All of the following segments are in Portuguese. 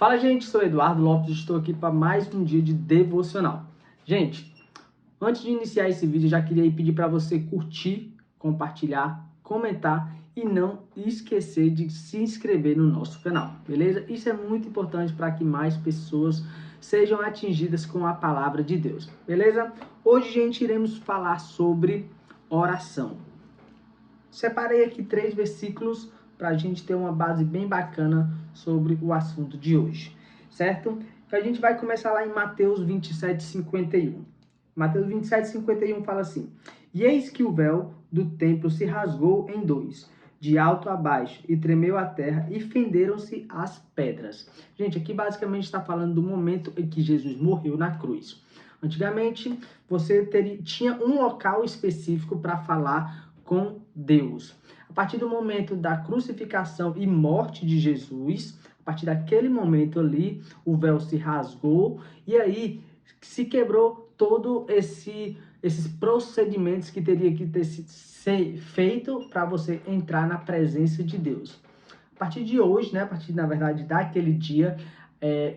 Fala, gente, sou Eduardo Lopes, estou aqui para mais um dia de devocional. Gente, antes de iniciar esse vídeo, eu já queria pedir para você curtir, compartilhar, comentar e não esquecer de se inscrever no nosso canal, beleza? Isso é muito importante para que mais pessoas sejam atingidas com a palavra de Deus, beleza? Hoje, gente, iremos falar sobre oração. Separei aqui 3 versículos para a gente ter uma base bem bacana sobre o assunto de hoje, certo? Então a gente vai começar lá em Mateus 27:51. Mateus 27:51 fala assim: E eis que o véu do templo se rasgou em dois, de alto a baixo, e tremeu a terra, e fenderam-se as pedras. Gente, aqui basicamente está falando do momento em que Jesus morreu na cruz. Antigamente, você tinha um local específico para falar com Deus. A partir do momento da crucificação e morte de Jesus, a partir daquele momento ali, o véu se rasgou e aí se quebrou todo esses procedimentos que teria que ter sido feito para você entrar na presença de Deus. A partir de hoje, né, a partir, na verdade, daquele dia,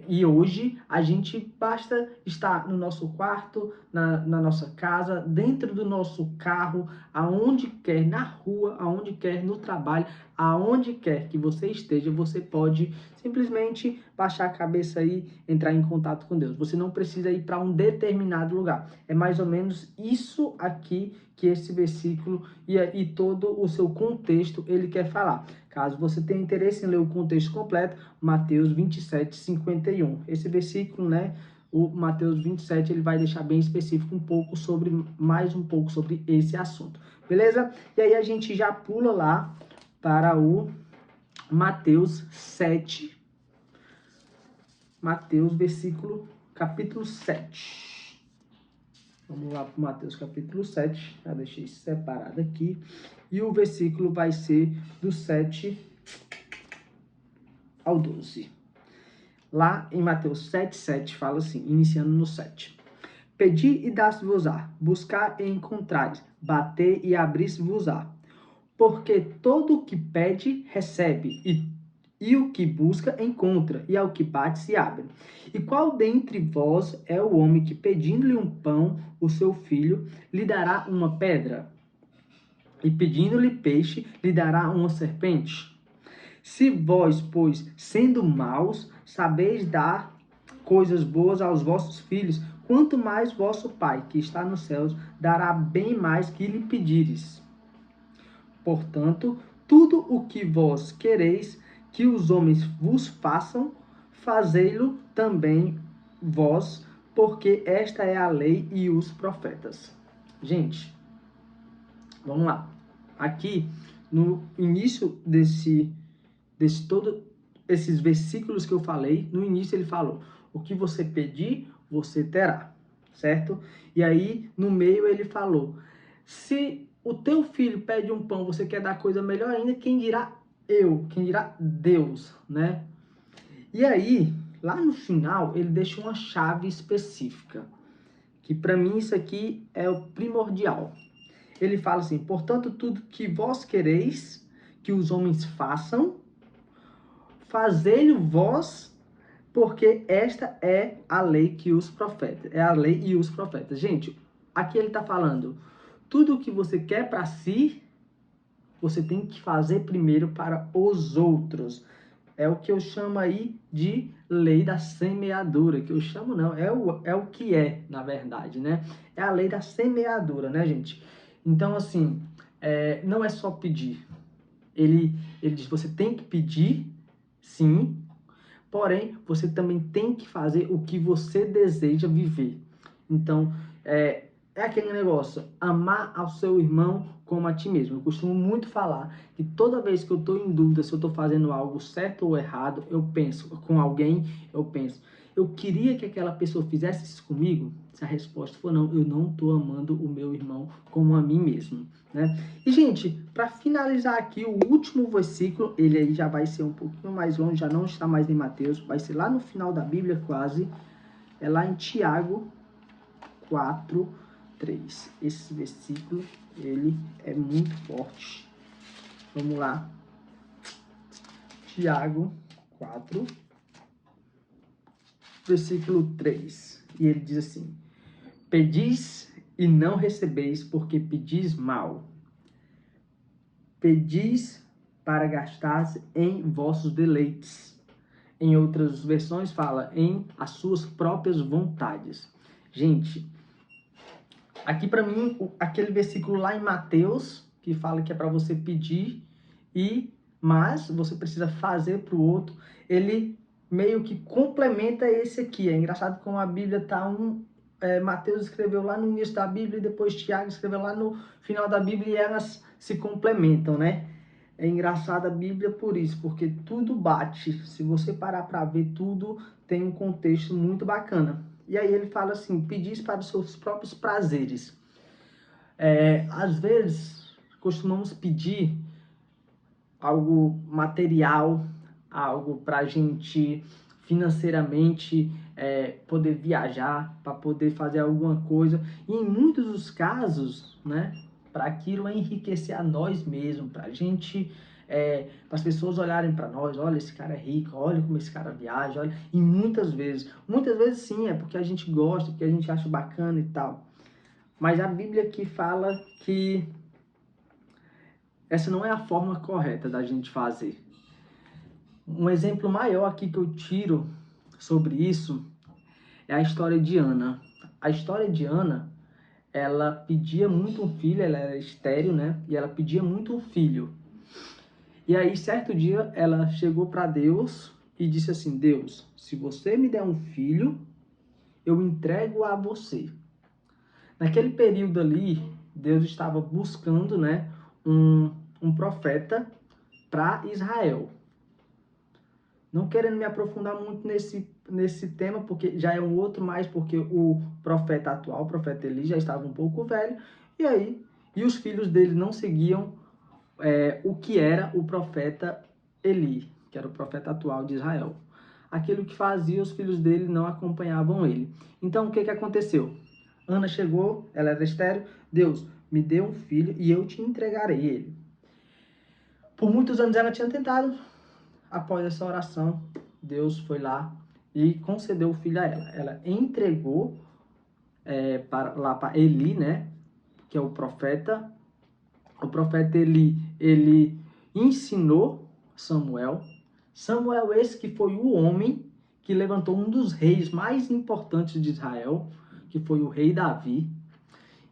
e hoje, a gente basta estar no nosso quarto, na nossa casa, dentro do nosso carro, aonde quer, na rua, aonde quer, no trabalho, aonde quer que você esteja, você pode simplesmente baixar a cabeça e entrar em contato com Deus. Você não precisa ir para um determinado lugar. É mais ou menos isso aqui que esse versículo e todo o seu contexto ele quer falar. Caso você tenha interesse em ler o contexto completo, Mateus 27:51. Esse versículo, né, o Mateus 27, ele vai deixar bem específico mais um pouco sobre esse assunto. Beleza? E aí a gente já pula lá para o Mateus 7. Mateus, capítulo 7. Vamos lá para Mateus capítulo 7, já deixei separado aqui. E o versículo vai ser do 7 ao 12. Lá em Mateus 7:7 fala assim, iniciando no 7. Pedi e dá-se-vos-á, buscar e encontrares, bater e abrir-se-vos-á. Porque todo o que pede, recebe, e o que busca, encontra, e ao que bate, se abre. E qual dentre vós é o homem que, pedindo-lhe um pão, o seu filho, lhe dará uma pedra? E pedindo-lhe peixe, lhe dará uma serpente? Se vós, pois, sendo maus, sabeis dar coisas boas aos vossos filhos, quanto mais vosso Pai, que está nos céus, dará bem mais que lhe pedires. Portanto, tudo o que vós quereis que os homens vos façam, fazei-lo também vós, porque esta é a lei e os profetas. Gente, vamos lá. Aqui, no início todos esses versículos que eu falei, no início ele falou: o que você pedir, você terá, certo? E aí, no meio ele falou: se o teu filho pede um pão, você quer dar coisa melhor ainda, quem dirá quem dirá Deus, né? E aí, lá no final, ele deixa uma chave específica, que para mim isso aqui é o primordial. Ele fala assim: portanto, tudo que vós quereis que os homens façam, fazei-lo vós, porque esta é a lei que os profetas, é a lei e os profetas. Gente, aqui ele está falando, tudo o que você quer para si, você tem que fazer primeiro para os outros. É o que eu chamo aí de lei da semeadura, que eu chamo não, é o que é, na verdade, né? É a lei da semeadura, né, gente? Então, assim, não é só pedir. Ele diz, você tem que pedir, sim, porém, você também tem que fazer o que você deseja viver. Então, é aquele negócio, amar ao seu irmão como a ti mesmo. Eu costumo muito falar que toda vez que eu estou em dúvida se eu estou fazendo algo certo ou errado, eu penso com alguém, eu queria que aquela pessoa fizesse isso comigo. Se a resposta for não, eu não estou amando o meu irmão como a mim mesmo, né? E, gente, para finalizar aqui, o último versículo, ele aí já vai ser um pouquinho mais longe, já não está mais em Mateus, vai ser lá no final da Bíblia quase, é lá em Tiago 4:3. Esse versículo, ele é muito forte. Vamos lá. Tiago 4. versículo 3. E ele diz assim: pedis e não recebeis, porque pedis mal. Pedis para gastar em vossos deleites. Em outras versões fala em as suas próprias vontades. Gente, aqui para mim, aquele versículo lá em Mateus, que fala que é para você pedir, mas você precisa fazer para o outro, ele meio que complementa esse aqui. É engraçado como a Bíblia está Mateus escreveu lá no início da Bíblia e depois Tiago escreveu lá no final da Bíblia, e elas se complementam, né? É engraçado a Bíblia por isso, porque tudo bate. Se você parar para ver, tudo tem um contexto muito bacana. E aí ele fala assim: pedis para os seus próprios prazeres. Às vezes, costumamos pedir algo material, algo para a gente financeiramente poder viajar, para poder fazer alguma coisa. E em muitos dos casos, né, para aquilo enriquecer a nós mesmos, para a gente, para as pessoas olharem para nós: olha, esse cara é rico, olha como esse cara viaja, olha. E muitas vezes sim, é porque a gente gosta, porque a gente acha bacana e tal. Mas a Bíblia aqui fala que essa não é a forma correta da gente fazer. Um exemplo maior aqui que eu tiro sobre isso é a história de Ana. A história de Ana, ela pedia muito um filho, ela era estéril, né? E ela pedia muito um filho. E aí, certo dia, ela chegou para Deus e disse assim: Deus, se você me der um filho, eu entrego a você. Naquele período ali, Deus estava buscando, né, um profeta para Israel. Não querendo me aprofundar muito nesse tema, porque já é um outro mais, porque o profeta atual, o profeta Eli, já estava um pouco velho, e os filhos dele não seguiam o que era o profeta Eli, que era o profeta atual de Israel. Aquilo que fazia, os filhos dele não acompanhavam ele. Então, o que aconteceu? Ana chegou, ela era estéril: Deus, me dê um filho e eu te entregarei ele. Por muitos anos ela tinha tentado. Após essa oração, Deus foi lá e concedeu o filho a ela. Ela entregou para Eli, né, que é o profeta. O profeta Eli, ele ensinou Samuel. Samuel esse que foi o homem que levantou um dos reis mais importantes de Israel, que foi o rei Davi.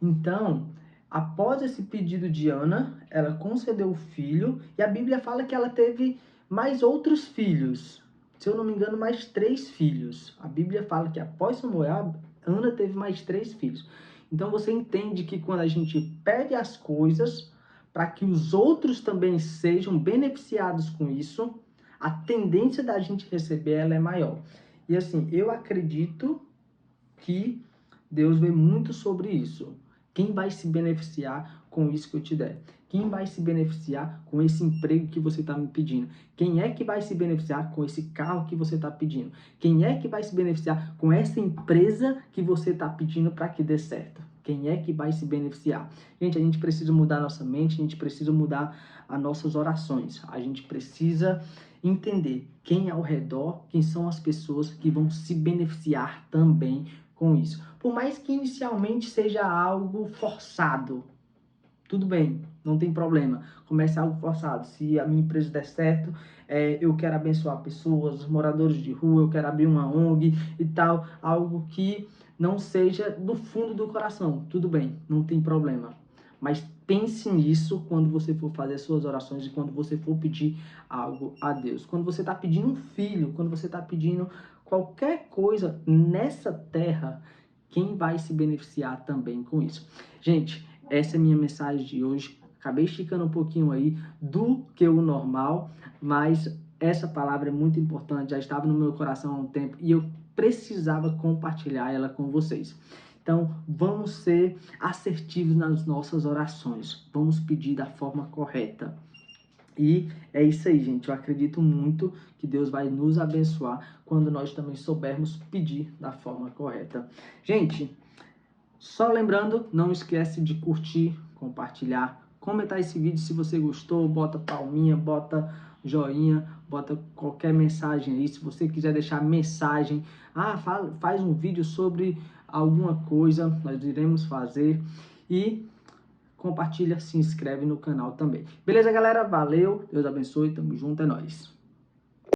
Então, após esse pedido de Ana, ela concedeu o filho, e a Bíblia fala que ela teve mais outros filhos. Se eu não me engano, mais 3 filhos. A Bíblia fala que após Samuel, Ana teve mais 3 filhos. Então você entende que quando a gente pede as coisas para que os outros também sejam beneficiados com isso, a tendência da gente receber ela é maior. E assim, eu acredito que Deus vê muito sobre isso. Quem vai se beneficiar com isso que eu te der? Quem vai se beneficiar com esse emprego que você está me pedindo? Quem é que vai se beneficiar com esse carro que você está pedindo? Quem é que vai se beneficiar com essa empresa que você está pedindo para que dê certo? Quem é que vai se beneficiar? Gente, a gente precisa mudar a nossa mente, a gente precisa mudar as nossas orações. A gente precisa entender quem é ao redor, quem são as pessoas que vão se beneficiar também com isso. Por mais que inicialmente seja algo forçado, tudo bem, não tem problema. Comece algo forçado. Se a minha empresa der certo, eu quero abençoar pessoas, moradores de rua, eu quero abrir uma ONG e tal. Algo que não seja do fundo do coração. Tudo bem, não tem problema. Mas pense nisso quando você for fazer suas orações e quando você for pedir algo a Deus. Quando você está pedindo um filho, quando você está pedindo qualquer coisa nessa terra, quem vai se beneficiar também com isso? Gente, essa é a minha mensagem de hoje. Acabei esticando um pouquinho aí do que o normal, mas essa palavra é muito importante, já estava no meu coração há um tempo e eu precisava compartilhar ela com vocês. Então, vamos ser assertivos nas nossas orações. Vamos pedir da forma correta. E é isso aí, gente. Eu acredito muito que Deus vai nos abençoar quando nós também soubermos pedir da forma correta. Gente, só lembrando, não esquece de curtir, compartilhar, comentar esse vídeo se você gostou, bota palminha, bota joinha, bota qualquer mensagem aí. Se você quiser deixar mensagem, faz um vídeo sobre alguma coisa, nós iremos fazer. E compartilha, se inscreve no canal também. Beleza, galera? Valeu, Deus abençoe, tamo junto, é nóis.